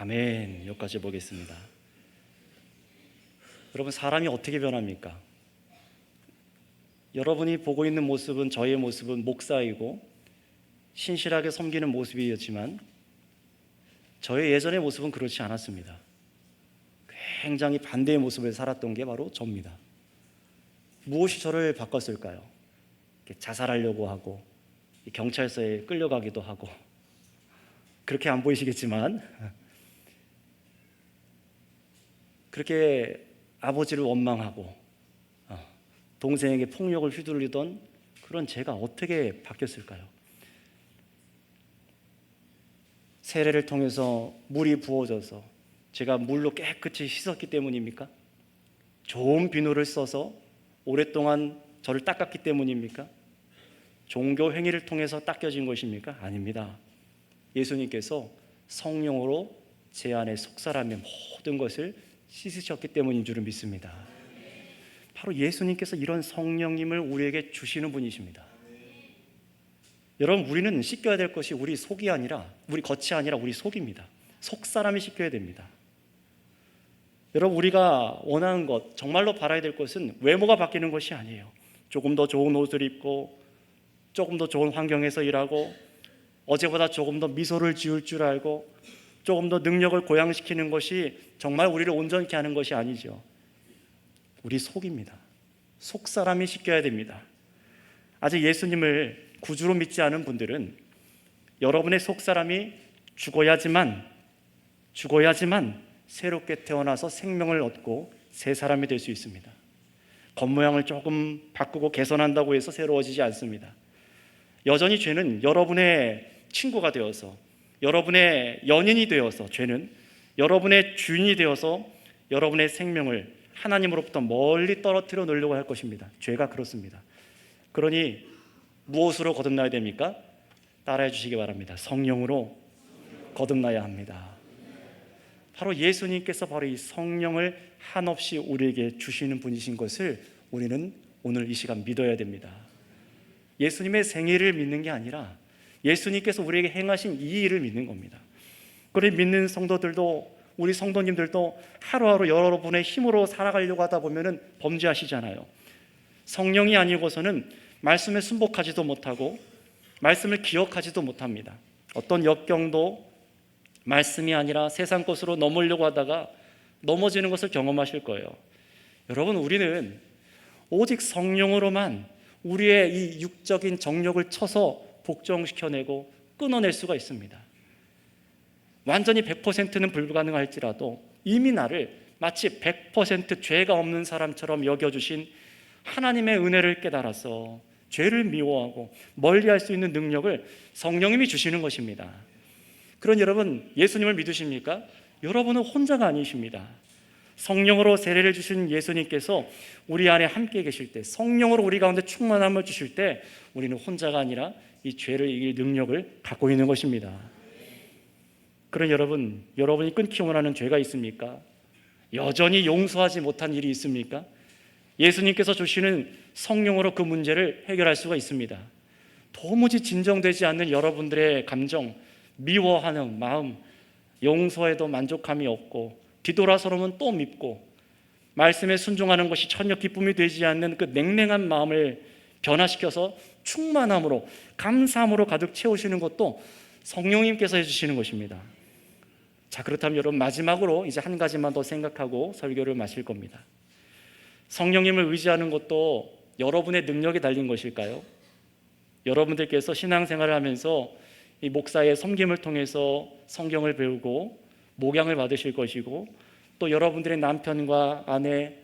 아멘. 여기까지 보겠습니다. 여러분, 사람이 어떻게 변합니까? 여러분이 보고 있는 모습은, 저의 모습은 목사이고 신실하게 섬기는 모습이었지만 저의 예전의 모습은 그렇지 않았습니다. 굉장히 반대의 모습을 살았던 게 바로 저입니다. 무엇이 저를 바꿨을까요? 자살하려고 하고 경찰서에 끌려가기도 하고, 그렇게 안 보이시겠지만 그렇게 아버지를 원망하고 동생에게 폭력을 휘둘리던 그런 제가 어떻게 바뀌었을까요? 세례를 통해서 물이 부어져서 제가 물로 깨끗이 씻었기 때문입니까? 좋은 비누를 써서 오랫동안 저를 닦았기 때문입니까? 종교 행위를 통해서 닦여진 것입니까? 아닙니다. 예수님께서 성령으로 제 안에 속사람의 모든 것을 씻으셨기 때문인 줄을 믿습니다. 바로 예수님께서 이런 성령님을 우리에게 주시는 분이십니다. 여러분, 우리는 씻겨야 될 것이 우리 속이 아니라, 우리 겉이 아니라 우리 속입니다. 속사람이 씻겨야 됩니다. 여러분, 우리가 원하는 것, 정말로 바라야 될 것은 외모가 바뀌는 것이 아니에요. 조금 더 좋은 옷을 입고 조금 더 좋은 환경에서 일하고 어제보다 조금 더 미소를 지을 줄 알고 조금 더 능력을 고양시키는 것이 정말 우리를 온전케 하는 것이 아니죠. 우리 속입니다. 속사람이 씻겨야 됩니다. 아직 예수님을 구주로 믿지 않은 분들은 여러분의 속사람이 죽어야지만 새롭게 태어나서 생명을 얻고 새 사람이 될 수 있습니다. 겉모양을 조금 바꾸고 개선한다고 해서 새로워지지 않습니다. 여전히 죄는 여러분의 친구가 되어서, 여러분의 연인이 되어서, 죄는 여러분의 주인이 되어서 여러분의 생명을 하나님으로부터 멀리 떨어뜨려 놓으려고 할 것입니다. 죄가 그렇습니다. 그러니 무엇으로 거듭나야 됩니까? 따라해 주시기 바랍니다. 성령으로 거듭나야 합니다. 바로 예수님께서 바로 이 성령을 한없이 우리에게 주시는 분이신 것을 우리는 오늘 이 시간 믿어야 됩니다. 예수님의 생애를 믿는 게 아니라 예수님께서 우리에게 행하신 이 일을 믿는 겁니다. 그래 믿는 성도들도, 우리 성도님들도 하루하루 여러분의 힘으로 살아가려고 하다 보면 범죄하시잖아요. 성령이 아니고서는 말씀에 순복하지도 못하고 말씀을 기억하지도 못합니다. 어떤 역경도 말씀이 아니라 세상 것으로 넘으려고 하다가 넘어지는 것을 경험하실 거예요. 여러분, 우리는 오직 성령으로만 우리의 이 육적인 정욕을 쳐서 복종시켜내고 끊어낼 수가 있습니다. 완전히 100%는 불가능할지라도 이미 나를 마치 100% 죄가 없는 사람처럼 여겨주신 하나님의 은혜를 깨달아서 죄를 미워하고 멀리할 수 있는 능력을 성령님이 주시는 것입니다. 그런 여러분, 예수님을 믿으십니까? 여러분은 혼자가 아니십니다. 성령으로 세례를 주신 예수님께서 우리 안에 함께 계실 때, 성령으로 우리 가운데 충만함을 주실 때 우리는 혼자가 아니라 이 죄를 이길 능력을 갖고 있는 것입니다. 그런 여러분, 여러분이 끊기 원하는 죄가 있습니까? 여전히 용서하지 못한 일이 있습니까? 예수님께서 주시는 성령으로 그 문제를 해결할 수가 있습니다. 도무지 진정되지 않는 여러분들의 감정, 미워하는 마음, 용서에도 만족함이 없고 뒤돌아서면 또 밉고 말씀에 순종하는 것이 전혀 기쁨이 되지 않는 그 냉랭한 마음을 변화시켜서 충만함으로, 감사함으로 가득 채우시는 것도 성령님께서 해주시는 것입니다. 자, 그렇다면 여러분, 마지막으로 이제 한 가지만 더 생각하고 설교를 마칠 겁니다. 성령님을 의지하는 것도 여러분의 능력에 달린 것일까요? 여러분들께서 신앙생활을 하면서 이 목사의 섬김을 통해서 성경을 배우고 목양을 받으실 것이고, 또 여러분들의 남편과 아내,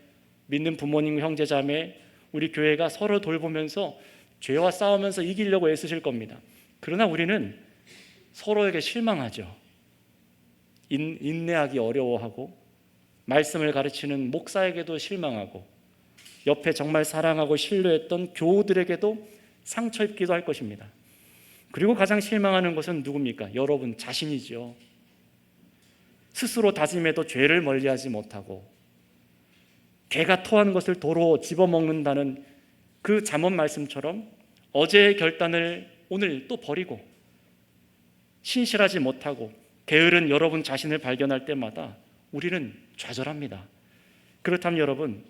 믿는 부모님, 형제, 자매, 우리 교회가 서로 돌보면서 죄와 싸우면서 이기려고 애쓰실 겁니다. 그러나 우리는 서로에게 실망하죠. 인내하기 어려워하고, 말씀을 가르치는 목사에게도 실망하고, 옆에 정말 사랑하고 신뢰했던 교우들에게도 상처 입기도 할 것입니다. 그리고 가장 실망하는 것은 누굽니까? 여러분 자신이죠. 스스로 다짐해도 죄를 멀리하지 못하고 개가 토한 것을 도로 집어먹는다는 그 잠언 말씀처럼 어제의 결단을 오늘 또 버리고 신실하지 못하고 게으른 여러분 자신을 발견할 때마다 우리는 좌절합니다. 그렇다면 여러분,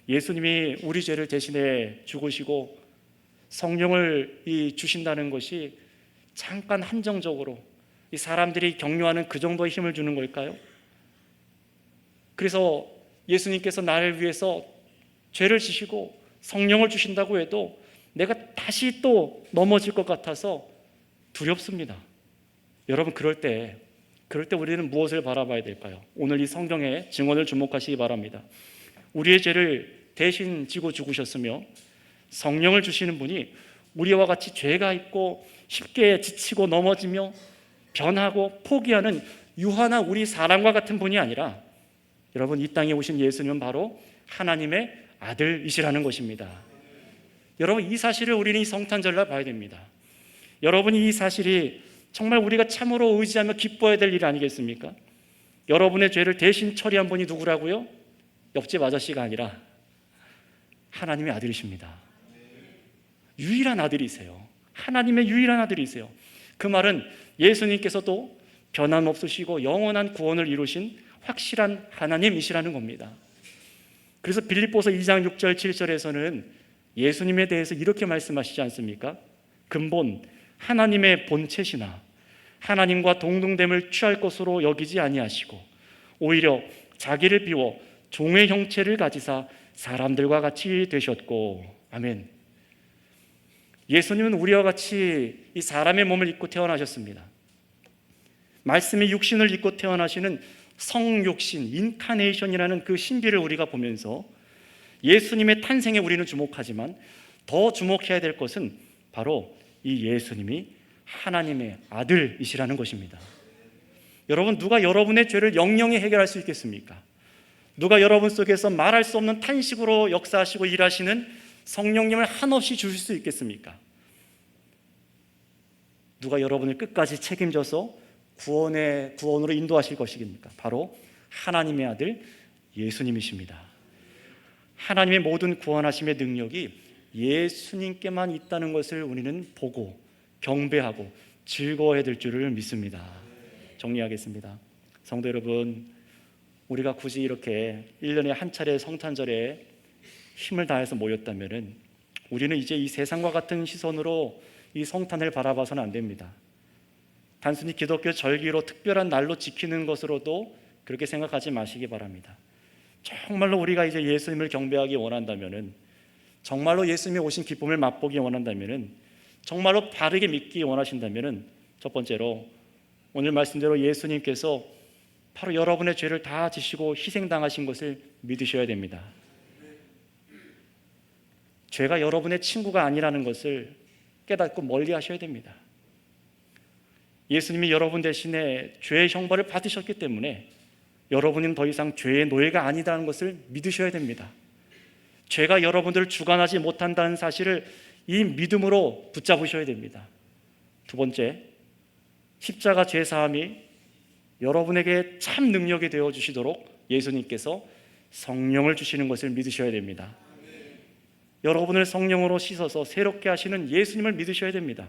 예수님이 우리 죄를 대신해 죽으시고 성령을 주신다는 것이 잠깐 한정적으로 이 사람들이 격려하는 그 정도의 힘을 주는 걸까요? 그래서 예수님께서 나를 위해서 죄를 지시고 성령을 주신다고 해도 내가 다시 또 넘어질 것 같아서 두렵습니다. 여러분, 그럴 때 우리는 무엇을 바라봐야 될까요? 오늘 이 성경의 증언을 주목하시기 바랍니다. 우리의 죄를 대신 지고 죽으셨으며 성령을 주시는 분이 우리와 같이 죄가 있고 쉽게 지치고 넘어지며 변하고 포기하는 유한한 우리 사람과 같은 분이 아니라, 여러분, 이 땅에 오신 예수님은 바로 하나님의 아들이시라는 것입니다. 여러분, 이 사실을 우리는 이 성탄절날 봐야 됩니다. 여러분이 이 사실이 정말 우리가 참으로 의지하며 기뻐해야 될 일 아니겠습니까? 여러분의 죄를 대신 처리한 분이 누구라고요? 옆집 아저씨가 아니라 하나님의 아들이십니다. 유일한 아들이세요. 하나님의 유일한 아들이세요. 그 말은 예수님께서도 변함없으시고 영원한 구원을 이루신 확실한 하나님이시라는 겁니다. 그래서 빌립보서 2장 6절 7절에서는 예수님에 대해서 이렇게 말씀하시지 않습니까? 근본 하나님의 본체시나 하나님과 동등됨을 취할 것으로 여기지 아니하시고 오히려 자기를 비워 종의 형체를 가지사 사람들과 같이 되셨고. 아멘. 예수님은 우리와 같이 이 사람의 몸을 입고 태어나셨습니다. 말씀이 육신을 입고 태어나시는 성육신, 인카네이션이라는 그 신비를 우리가 보면서 예수님의 탄생에 우리는 주목하지만 더 주목해야 될 것은 바로 이 예수님이 하나님의 아들이시라는 것입니다. 여러분, 누가 여러분의 죄를 영영히 해결할 수 있겠습니까? 누가 여러분 속에서 말할 수 없는 탄식으로 역사하시고 일하시는 성령님을 한없이 주실 수 있겠습니까? 누가 여러분을 끝까지 책임져서 구원으로 인도하실 것이겠습니까? 바로 하나님의 아들 예수님이십니다. 하나님의 모든 구원하심의 능력이 예수님께만 있다는 것을 우리는 보고 경배하고 즐거워해야 될 줄을 믿습니다. 정리하겠습니다. 성도 여러분, 우리가 굳이 이렇게 1년에 한 차례 성탄절에 힘을 다해서 모였다면 우리는 이제 이 세상과 같은 시선으로 이 성탄을 바라봐서는 안 됩니다. 단순히 기독교 절기로 특별한 날로 지키는 것으로도 그렇게 생각하지 마시기 바랍니다. 정말로 우리가 이제 예수님을 경배하기 원한다면, 정말로 예수님이 오신 기쁨을 맛보기 원한다면, 정말로 바르게 믿기 원하신다면, 첫 번째로 오늘 말씀대로 예수님께서 바로 여러분의 죄를 다 지시고 희생당하신 것을 믿으셔야 됩니다. 죄가 여러분의 친구가 아니라는 것을 깨닫고 멀리 하셔야 됩니다. 예수님이 여러분 대신에 죄의 형벌을 받으셨기 때문에 여러분은 더 이상 죄의 노예가 아니다는 것을 믿으셔야 됩니다. 죄가 여러분들을 주관하지 못한다는 사실을 이 믿음으로 붙잡으셔야 됩니다. 두 번째, 십자가 죄사함이 여러분에게 참 능력이 되어 주시도록 예수님께서 성령을 주시는 것을 믿으셔야 됩니다. 여러분을 성령으로 씻어서 새롭게 하시는 예수님을 믿으셔야 됩니다.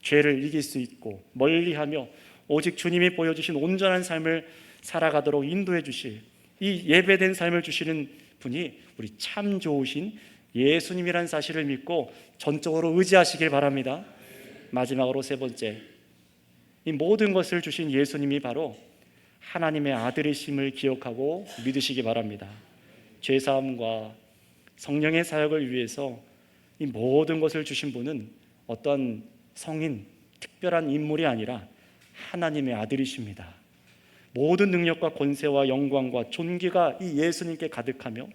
죄를 이길 수 있고 멀리하며 오직 주님이 보여주신 온전한 삶을 살아가도록 인도해 주실 이 예배된 삶을 주시는 분이 우리 참 좋으신 예수님이라는 사실을 믿고 전적으로 의지하시길 바랍니다. 마지막으로 세 번째, 이 모든 것을 주신 예수님이 바로 하나님의 아들이심을 기억하고 믿으시기 바랍니다. 죄사함과 성령의 사역을 위해서 이 모든 것을 주신 분은 어떤 성인, 특별한 인물이 아니라 하나님의 아들이십니다. 모든 능력과 권세와 영광과 존귀가 이 예수님께 가득하며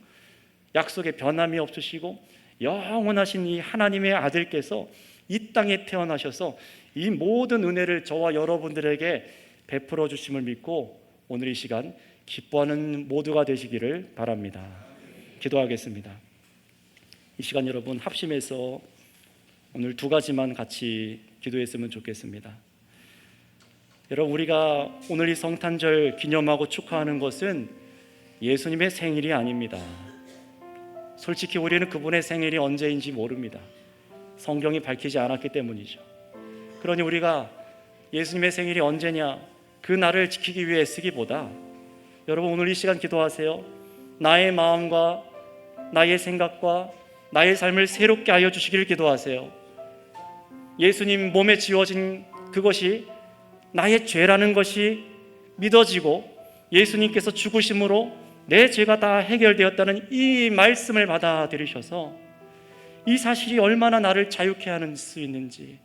약속에 변함이 없으시고 영원하신 이 하나님의 아들께서 이 땅에 태어나셔서 이 모든 은혜를 저와 여러분들에게 베풀어 주심을 믿고 오늘 이 시간 기뻐하는 모두가 되시기를 바랍니다. 기도하겠습니다. 이 시간 여러분 합심해서 오늘 두 가지만 같이 기도했으면 좋겠습니다. 여러분, 우리가 오늘 이 성탄절 기념하고 축하하는 것은 예수님의 생일이 아닙니다. 솔직히 우리는 그분의 생일이 언제인지 모릅니다. 성경이 밝히지 않았기 때문이죠. 그러니 우리가 예수님의 생일이 언제냐, 그 날을 지키기 위해 쓰기보다 여러분 오늘 이 시간 기도하세요. 나의 마음과 나의 생각과 나의 삶을 새롭게 하여 주시기를 기도하세요. 예수님 몸에 지워진 그것이 나의 죄라는 것이 믿어지고 예수님께서 죽으심으로 내 죄가 다 해결되었다는 이 말씀을 받아들이셔서 이 사실이 얼마나 나를 자유케 하는 수 있는지,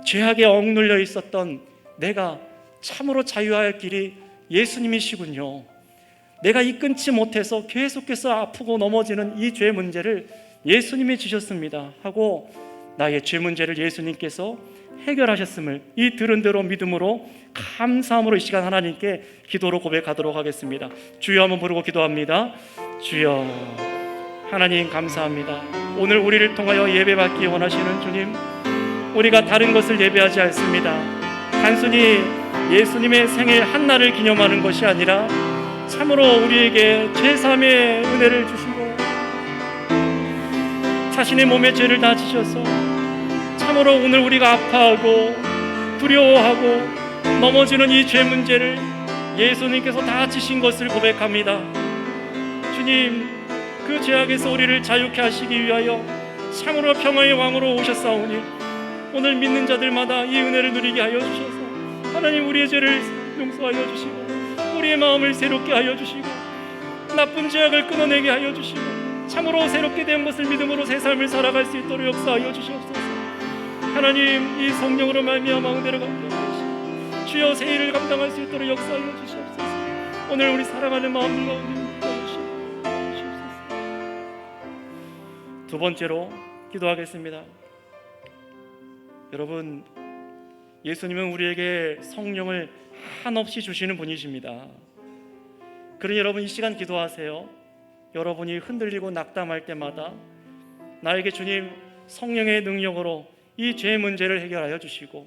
죄악에 억눌려 있었던 내가 참으로 자유할 길이 예수님이시군요. 내가 이 끊지 못해서 계속해서 아프고 넘어지는 이 죄 문제를 예수님이 주셨습니다 하고 나의 죄 문제를 예수님께서 해결하셨음을 이 들은 대로 믿음으로 감사함으로 이 시간 하나님께 기도로 고백하도록 하겠습니다. 주여 한번 부르고 기도합니다. 주여, 하나님 감사합니다. 오늘 우리를 통하여 예배받기 원하시는 주님, 우리가 다른 것을 예배하지 않습니다. 단순히 예수님의 생일 한날을 기념하는 것이 아니라 참으로 우리에게 제3의 은혜를 주시고 자신의 몸에 죄를 다 지셔서 참으로 오늘 우리가 아파하고 두려워하고 넘어지는 이 죄 문제를 예수님께서 다 지신 것을 고백합니다. 주님, 그 죄악에서 우리를 자유케 하시기 위하여 참으로 평화의 왕으로 오셨사오니 오늘 믿는 자들마다 이 은혜를 누리게 하여 주셔서 하나님 우리의 죄를 용서하여 주시고 우리의 마음을 새롭게 하여 주시고 나쁜 죄악을 끊어내게 하여 주시고 참으로 새롭게 된 것을 믿음으로 새 삶을 살아갈 수 있도록 역사하여 주시옵소서. 하나님, 이 성령으로 말미암아 은혜를 감당하시고 주여 새 일을 감당할 수 있도록 역사하여 주시옵소서. 오늘 우리 사랑하는 마음들 가운데 주시옵소서. 두 번째로 기도하겠습니다. 여러분, 예수님은 우리에게 성령을 한없이 주시는 분이십니다. 그러니 여러분, 이 시간 기도하세요. 여러분이 흔들리고 낙담할 때마다 나에게 주님 성령의 능력으로 이 죄 문제를 해결하여 주시고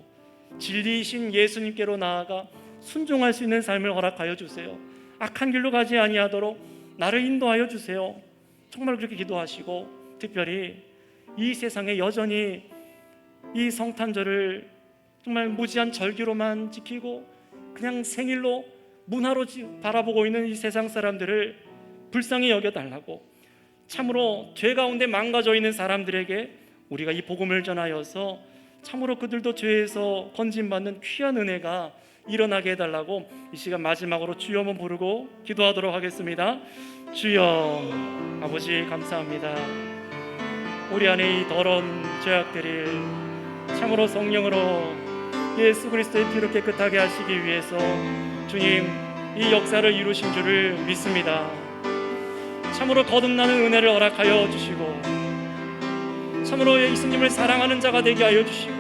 진리이신 예수님께로 나아가 순종할 수 있는 삶을 허락하여 주세요. 악한 길로 가지 아니하도록 나를 인도하여 주세요. 정말 그렇게 기도하시고, 특별히 이 세상에 여전히 이 성탄절을 정말 무지한 절기로만 지키고 그냥 생일로 문화로 바라보고 있는 이 세상 사람들을 불쌍히 여겨달라고, 참으로 죄 가운데 망가져 있는 사람들에게 우리가 이 복음을 전하여서 참으로 그들도 죄에서 건진받는 귀한 은혜가 일어나게 해달라고 이 시간 마지막으로 주여 한번 부르고 기도하도록 하겠습니다. 주여, 아버지 감사합니다. 우리 안에 이 더러운 죄악들을 참으로 성령으로 예수 그리스도의 피로 깨끗하게 하시기 위해서 주님 이 역사를 이루신 줄을 믿습니다. 참으로 거듭나는 은혜를 허락하여 주시고, 참으로 예수님을 사랑하는 자가 되게 하여 주시고,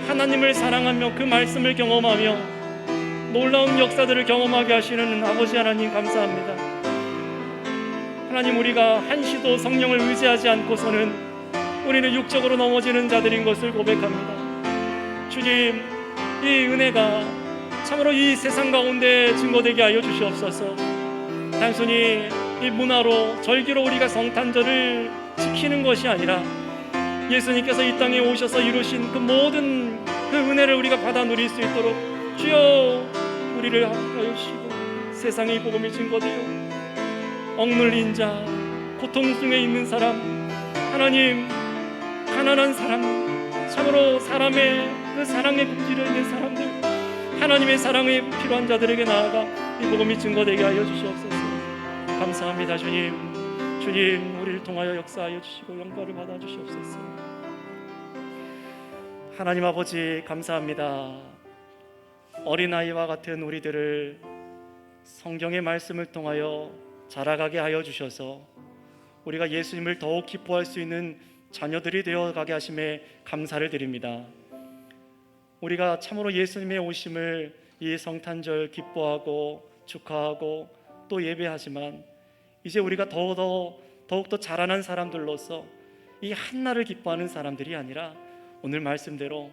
하나님을 사랑하며 그 말씀을 경험하며 놀라운 역사들을 경험하게 하시는 아버지 하나님 감사합니다. 하나님, 우리가 한시도 성령을 의지하지 않고서는 우리는 육적으로 넘어지는 자들인 것을 고백합니다. 주님, 이 은혜가 참으로 이 세상 가운데 증거되게 하여 주시옵소서. 단순히 이 문화로 절기로 우리가 성탄절을 지키는 것이 아니라 예수님께서 이 땅에 오셔서 이루신 그 모든 그 은혜를 우리가 받아 누릴 수 있도록 주여 우리를 하여 주시고, 세상의 복음이 증거되어 억눌린 자, 고통 중에 있는 사람, 하나님 가난한 사람, 참으로 사람의 그 사랑에 굶주려 있는 사람들, 하나님의 사랑에 필요한 자들에게 나아가 이 복음이 증거되게 하여 주시옵소서. 감사합니다. 주님, 주님 우리를 통하여 역사하여 주시고 영광을 받아 주시옵소서. 하나님 아버지 감사합니다. 어린아이와 같은 우리들을 성경의 말씀을 통하여 자라가게 하여 주셔서 우리가 예수님을 더욱 기뻐할 수 있는 자녀들이 되어가게 하심에 감사를 드립니다. 우리가 참으로 예수님의 오심을 이 성탄절 기뻐하고 축하하고 또 예배하지만, 이제 우리가 더욱더 자라난 사람들로서 이 한날을 기뻐하는 사람들이 아니라 오늘 말씀대로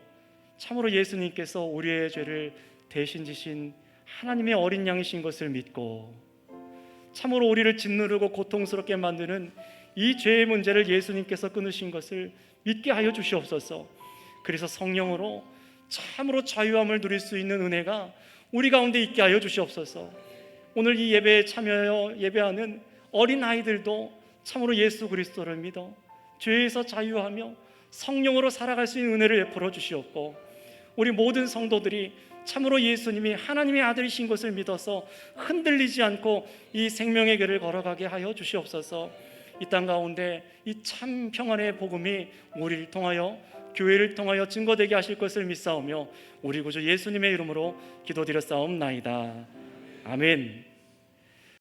참으로 예수님께서 우리의 죄를 대신 지신 하나님의 어린 양이신 것을 믿고, 참으로 우리를 짓누르고 고통스럽게 만드는 이 죄의 문제를 예수님께서 끊으신 것을 믿게 하여 주시옵소서. 그래서 성령으로 참으로 자유함을 누릴 수 있는 은혜가 우리 가운데 있게 하여 주시옵소서. 오늘 이 예배에 참여하여 예배하는 어린아이들도 참으로 예수 그리스도를 믿어 죄에서 자유하며 성령으로 살아갈 수 있는 은혜를 베풀어 주시옵고, 우리 모든 성도들이 참으로 예수님이 하나님의 아들이신 것을 믿어서 흔들리지 않고 이 생명의 길을 걸어가게 하여 주시옵소서. 이 땅 가운데 이 참 평안의 복음이 우리를 통하여 교회를 통하여 증거되게 하실 것을 믿사오며 우리 구주 예수님의 이름으로 기도드렸사옵나이다. 아멘.